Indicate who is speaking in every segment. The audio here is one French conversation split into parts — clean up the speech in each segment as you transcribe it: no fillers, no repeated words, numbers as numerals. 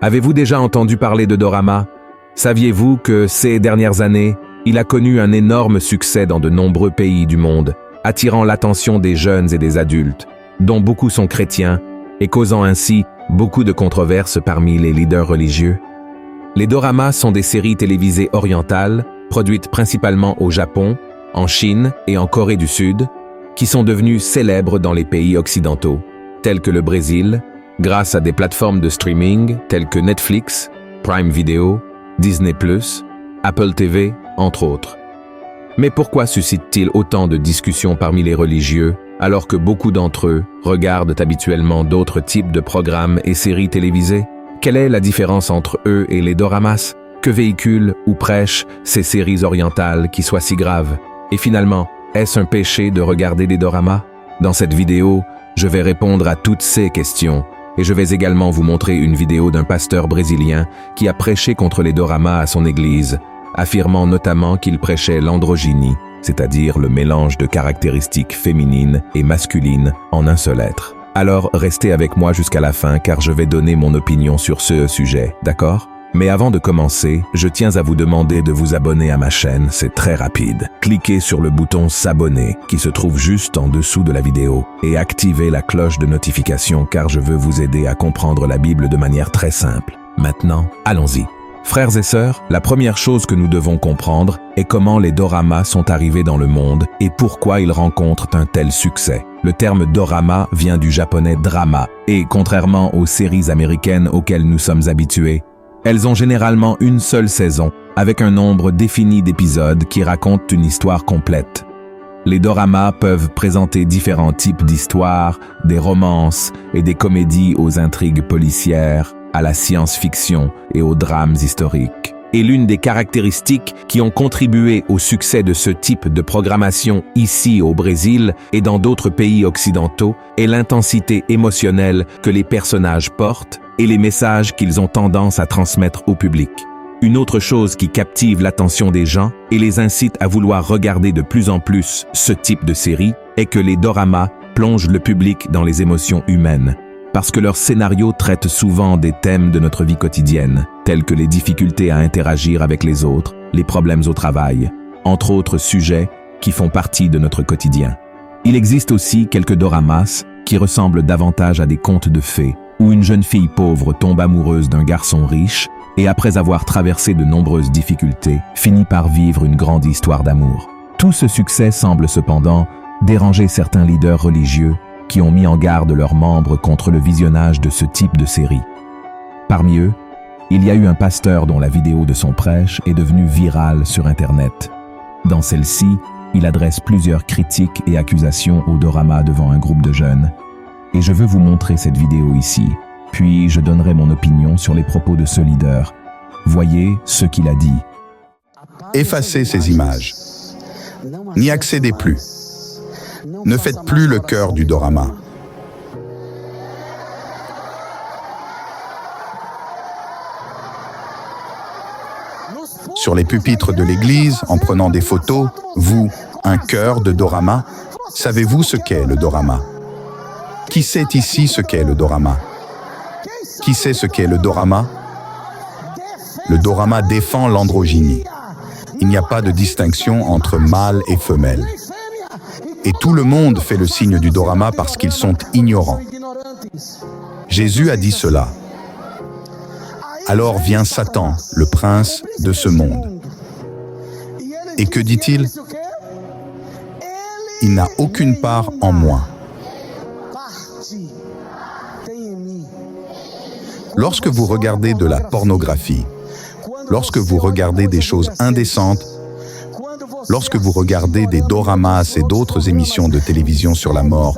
Speaker 1: Avez-vous déjà entendu parler de Dorama? Saviez-vous que ces dernières années, il a connu un énorme succès dans de nombreux pays du monde, attirant l'attention des jeunes et des adultes, dont beaucoup sont chrétiens, et causant ainsi beaucoup de controverses parmi les leaders religieux? Les doramas sont des séries télévisées orientales, produites principalement au Japon, en Chine et en Corée du Sud, qui sont devenues célèbres dans les pays occidentaux, tels que le Brésil, grâce à des plateformes de streaming telles que Netflix, Prime Video, Disney+, Apple TV, entre autres. Mais pourquoi suscite-t-il autant de discussions parmi les religieux, alors que beaucoup d'entre eux regardent habituellement d'autres types de programmes et séries télévisées? Quelle est la différence entre eux et les doramas? Que véhiculent ou prêchent ces séries orientales qui soient si graves? Et finalement, est-ce un péché de regarder des doramas? Dans cette vidéo, je vais répondre à toutes ces questions et je vais également vous montrer une vidéo d'un pasteur brésilien qui a prêché contre les doramas à son église, affirmant notamment qu'il prêchait l'androgynie, c'est-à-dire le mélange de caractéristiques féminines et masculines en un seul être. Alors restez avec moi jusqu'à la fin car je vais donner mon opinion sur ce sujet, d'accord? Mais avant de commencer, je tiens à vous demander de vous abonner à ma chaîne, c'est très rapide. Cliquez sur le bouton s'abonner qui se trouve juste en dessous de la vidéo et activez la cloche de notification car je veux vous aider à comprendre la Bible de manière très simple. Maintenant, allons-y. Frères et sœurs, la première chose que nous devons comprendre est comment les doramas sont arrivés dans le monde et pourquoi ils rencontrent un tel succès. Le terme dorama vient du japonais drama et, contrairement aux séries américaines auxquelles nous sommes habitués, elles ont généralement une seule saison, avec un nombre défini d'épisodes qui racontent une histoire complète. Les doramas peuvent présenter différents types d'histoires, des romances et des comédies aux intrigues policières, à la science-fiction et aux drames historiques. Et l'une des caractéristiques qui ont contribué au succès de ce type de programmation ici au Brésil et dans d'autres pays occidentaux est l'intensité émotionnelle que les personnages portent et les messages qu'ils ont tendance à transmettre au public. Une autre chose qui captive l'attention des gens et les incite à vouloir regarder de plus en plus ce type de série est que les doramas plongent le public dans les émotions humaines, parce que leurs scénarios traitent souvent des thèmes de notre vie quotidienne, tels que les difficultés à interagir avec les autres, les problèmes au travail, entre autres sujets qui font partie de notre quotidien. Il existe aussi quelques doramas qui ressemblent davantage à des contes de fées, où une jeune fille pauvre tombe amoureuse d'un garçon riche et après avoir traversé de nombreuses difficultés, finit par vivre une grande histoire d'amour. Tout ce succès semble cependant déranger certains leaders religieux qui ont mis en garde leurs membres contre le visionnage de ce type de série. Parmi eux, il y a eu un pasteur dont la vidéo de son prêche est devenue virale sur Internet. Dans celle-ci, il adresse plusieurs critiques et accusations au dorama devant un groupe de jeunes. Et je veux vous montrer cette vidéo ici, puis je donnerai mon opinion sur les propos de ce leader. Voyez ce qu'il a dit.
Speaker 2: Effacez ces images. N'y accédez plus. Ne faites plus le cœur du dorama. Sur les pupitres de l'église, en prenant des photos, vous, un cœur de dorama, savez-vous ce qu'est le dorama? Qui sait ici ce qu'est le dorama? Qui sait ce qu'est le dorama? Le dorama défend l'androgynie. Il n'y a pas de distinction entre mâle et femelle. Et tout le monde fait le signe du dorama parce qu'ils sont ignorants. Jésus a dit cela. Alors vient Satan, le prince de ce monde. Et que dit-il? Il n'a aucune part en moi. Lorsque vous regardez de la pornographie, lorsque vous regardez des choses indécentes, lorsque vous regardez des doramas et d'autres émissions de télévision sur la mort,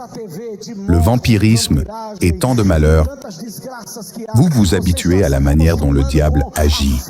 Speaker 2: le vampirisme et tant de malheurs, vous vous habituez à la manière dont le diable agit.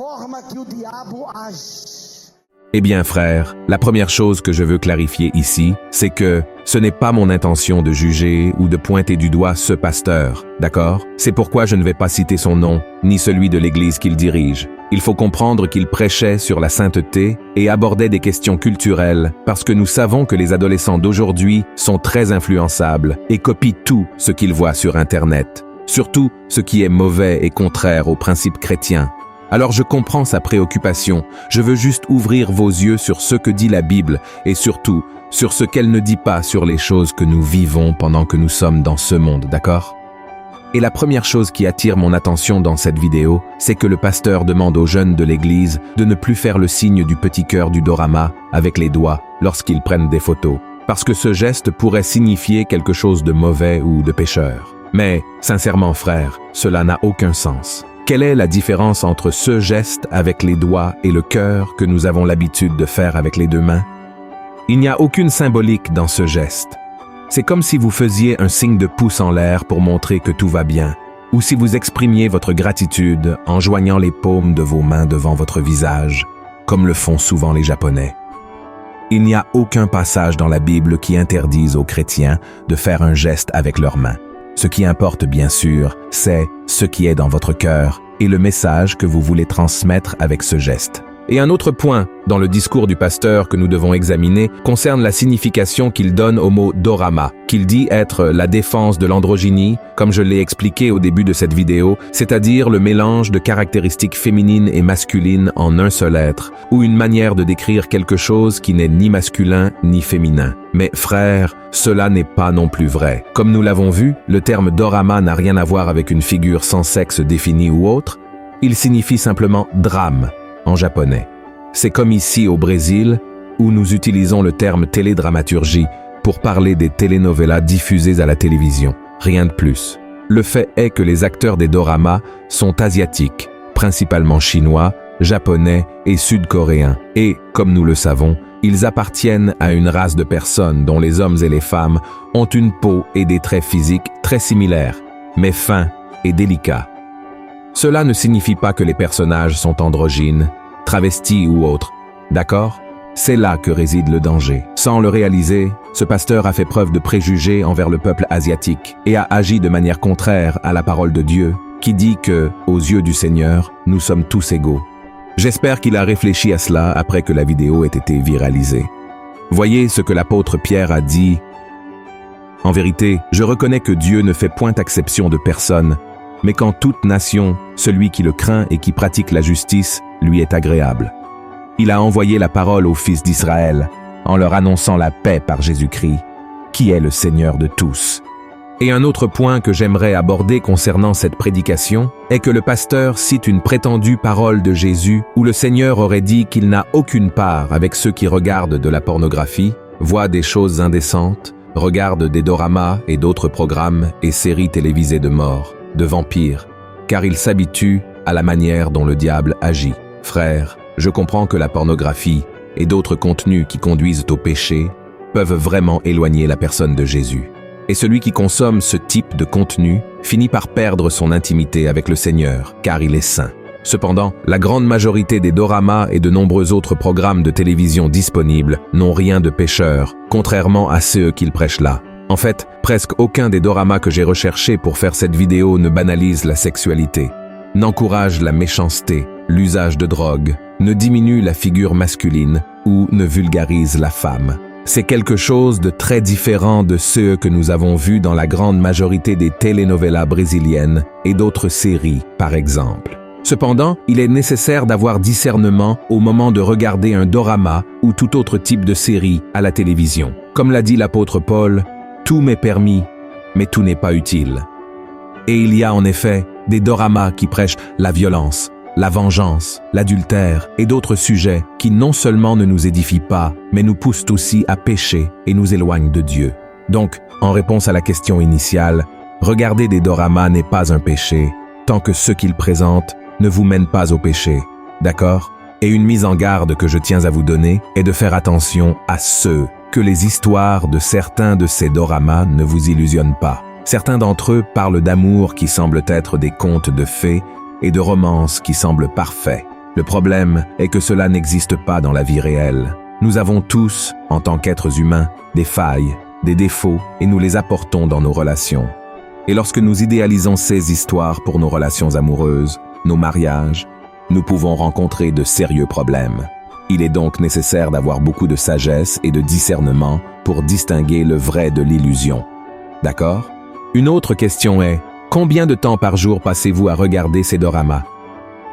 Speaker 1: Eh bien frère, la première chose que je veux clarifier ici, c'est que ce n'est pas mon intention de juger ou de pointer du doigt ce pasteur, d'accord? C'est pourquoi je ne vais pas citer son nom, ni celui de l'église qu'il dirige. Il faut comprendre qu'il prêchait sur la sainteté et abordait des questions culturelles, parce que nous savons que les adolescents d'aujourd'hui sont très influençables et copient tout ce qu'ils voient sur Internet. surtout ce qui est mauvais et contraire aux principes chrétiens. Alors je comprends sa préoccupation, je veux juste ouvrir vos yeux sur ce que dit la Bible et surtout sur ce qu'elle ne dit pas sur les choses que nous vivons pendant que nous sommes dans ce monde, d'accord? Et la première chose qui attire mon attention dans cette vidéo, c'est que le pasteur demande aux jeunes de l'église de ne plus faire le signe du petit cœur du dorama avec les doigts lorsqu'ils prennent des photos, parce que ce geste pourrait signifier quelque chose de mauvais ou de pécheur. Mais, sincèrement frère, cela n'a aucun sens. Quelle est la différence entre ce geste avec les doigts et le cœur que nous avons l'habitude de faire avec les deux mains? Il n'y a aucune symbolique dans ce geste. C'est comme si vous faisiez un signe de pouce en l'air pour montrer que tout va bien, ou si vous exprimiez votre gratitude en joignant les paumes de vos mains devant votre visage, comme le font souvent les Japonais. Il n'y a aucun passage dans la Bible qui interdise aux chrétiens de faire un geste avec leurs mains. Ce qui importe bien sûr, c'est ce qui est dans votre cœur et le message que vous voulez transmettre avec ce geste. Et un autre point dans le discours du pasteur que nous devons examiner concerne la signification qu'il donne au mot dorama, qu'il dit être la défense de l'androgynie, comme je l'ai expliqué au début de cette vidéo, c'est-à-dire le mélange de caractéristiques féminines et masculines en un seul être, ou une manière de décrire quelque chose qui n'est ni masculin ni féminin. Mais frère, cela n'est pas non plus vrai. Comme nous l'avons vu, le terme dorama n'a rien à voir avec une figure sans sexe définie ou autre, il signifie simplement drame en japonais. C'est comme ici au Brésil, où nous utilisons le terme télédramaturgie pour parler des telenovelas diffusées à la télévision. Rien de plus. Le fait est que les acteurs des doramas sont asiatiques, principalement chinois, japonais et sud-coréens. Et, comme nous le savons, ils appartiennent à une race de personnes dont les hommes et les femmes ont une peau et des traits physiques très similaires, mais fins et délicats. Cela ne signifie pas que les personnages sont androgynes, travestis ou autres, d'accord? C'est là que réside le danger. Sans le réaliser, ce pasteur a fait preuve de préjugés envers le peuple asiatique et a agi de manière contraire à la parole de Dieu, qui dit que, aux yeux du Seigneur, nous sommes tous égaux. J'espère qu'il a réfléchi à cela après que la vidéo ait été viralisée. Voyez ce que l'apôtre Pierre a dit. « En vérité, je reconnais que Dieu ne fait point exception de personne, mais qu'en toute nation, celui qui le craint et qui pratique la justice lui est agréable. Il a envoyé la parole aux fils d'Israël, en leur annonçant la paix par Jésus-Christ, qui est le Seigneur de tous. » Et un autre point que j'aimerais aborder concernant cette prédication est que le pasteur cite une prétendue parole de Jésus où le Seigneur aurait dit qu'il n'a aucune part avec ceux qui regardent de la pornographie, voient des choses indécentes, regardent des doramas et d'autres programmes et séries télévisées de mort, de vampires, car il s'habitue à la manière dont le diable agit. Frères, je comprends que la pornographie et d'autres contenus qui conduisent au péché peuvent vraiment éloigner la personne de Jésus. Et celui qui consomme ce type de contenu finit par perdre son intimité avec le Seigneur, car il est saint. Cependant, la grande majorité des doramas et de nombreux autres programmes de télévision disponibles n'ont rien de pécheur, contrairement à ceux qu'ils prêchent là. En fait, presque aucun des doramas que j'ai recherchés pour faire cette vidéo ne banalise la sexualité, n'encourage la méchanceté, l'usage de drogue, ne diminue la figure masculine ou ne vulgarise la femme. C'est quelque chose de très différent de ceux que nous avons vus dans la grande majorité des telenovelas brésiliennes et d'autres séries, par exemple. Cependant, il est nécessaire d'avoir discernement au moment de regarder un dorama ou tout autre type de série à la télévision. Comme l'a dit l'apôtre Paul, « Tout m'est permis, mais tout n'est pas utile. » Et il y a en effet des doramas qui prêchent la violence, la vengeance, l'adultère et d'autres sujets qui non seulement ne nous édifient pas, mais nous poussent aussi à pécher et nous éloignent de Dieu. Donc, en réponse à la question initiale, regarder des doramas n'est pas un péché, tant que ce qu'ils présentent ne vous mènent pas au péché, d'accord? Et une mise en garde que je tiens à vous donner est de faire attention à ceux que les histoires de certains de ces doramas ne vous illusionnent pas. Certains d'entre eux parlent d'amour qui semblent être des contes de fées et de romances qui semblent parfaits. Le problème est que cela n'existe pas dans la vie réelle. Nous avons tous, en tant qu'êtres humains, des failles, des défauts, et nous les apportons dans nos relations. Et lorsque nous idéalisons ces histoires pour nos relations amoureuses, nos mariages, nous pouvons rencontrer de sérieux problèmes. Il est donc nécessaire d'avoir beaucoup de sagesse et de discernement pour distinguer le vrai de l'illusion. D'accord? Une autre question est, Combien de temps par jour passez-vous à regarder ces doramas?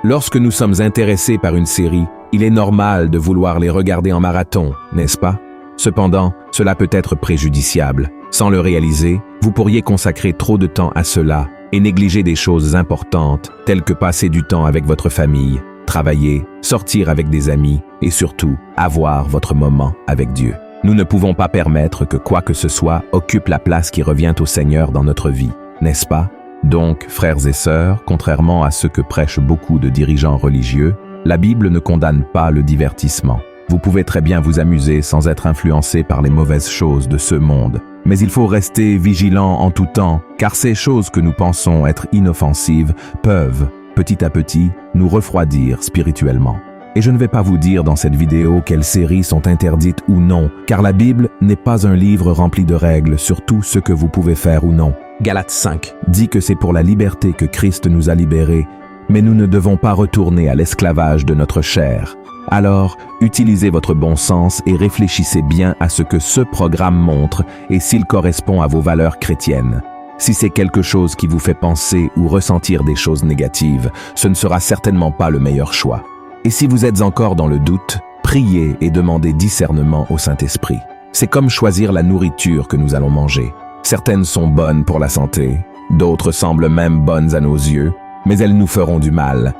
Speaker 1: Lorsque nous sommes intéressés par une série, il est normal de vouloir les regarder en marathon, n'est-ce pas? Cependant, cela peut être préjudiciable. Sans le réaliser, vous pourriez consacrer trop de temps à cela et négliger des choses importantes, telles que passer du temps avec votre famille, travailler, sortir avec des amis et surtout, avoir votre moment avec Dieu. Nous ne pouvons pas permettre que quoi que ce soit occupe la place qui revient au Seigneur dans notre vie, n'est-ce pas? Donc, frères et sœurs, contrairement à ce que prêchent beaucoup de dirigeants religieux, la Bible ne condamne pas le divertissement. Vous pouvez très bien vous amuser sans être influencé par les mauvaises choses de ce monde. Mais il faut rester vigilant en tout temps, car ces choses que nous pensons être inoffensives peuvent, petit à petit, nous refroidir spirituellement. Et je ne vais pas vous dire dans cette vidéo quelles séries sont interdites ou non, car la Bible n'est pas un livre rempli de règles sur tout ce que vous pouvez faire ou non. Galates 5 dit que c'est pour la liberté que Christ nous a libérés, mais nous ne devons pas retourner à l'esclavage de notre chair. Alors, utilisez votre bon sens et réfléchissez bien à ce que ce programme montre et s'il correspond à vos valeurs chrétiennes. Si c'est quelque chose qui vous fait penser ou ressentir des choses négatives, ce ne sera certainement pas le meilleur choix. Et si vous êtes encore dans le doute, priez et demandez discernement au Saint-Esprit. C'est comme choisir la nourriture que nous allons manger. Certaines sont bonnes pour la santé, d'autres semblent même bonnes à nos yeux, mais elles nous feront du mal.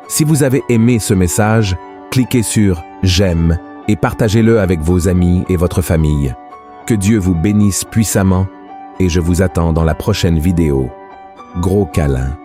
Speaker 1: Si vous avez aimé ce message, cliquez sur « J'aime » et partagez-le avec vos amis et votre famille. Que Dieu vous bénisse puissamment et je vous attends dans la prochaine vidéo. Gros câlin.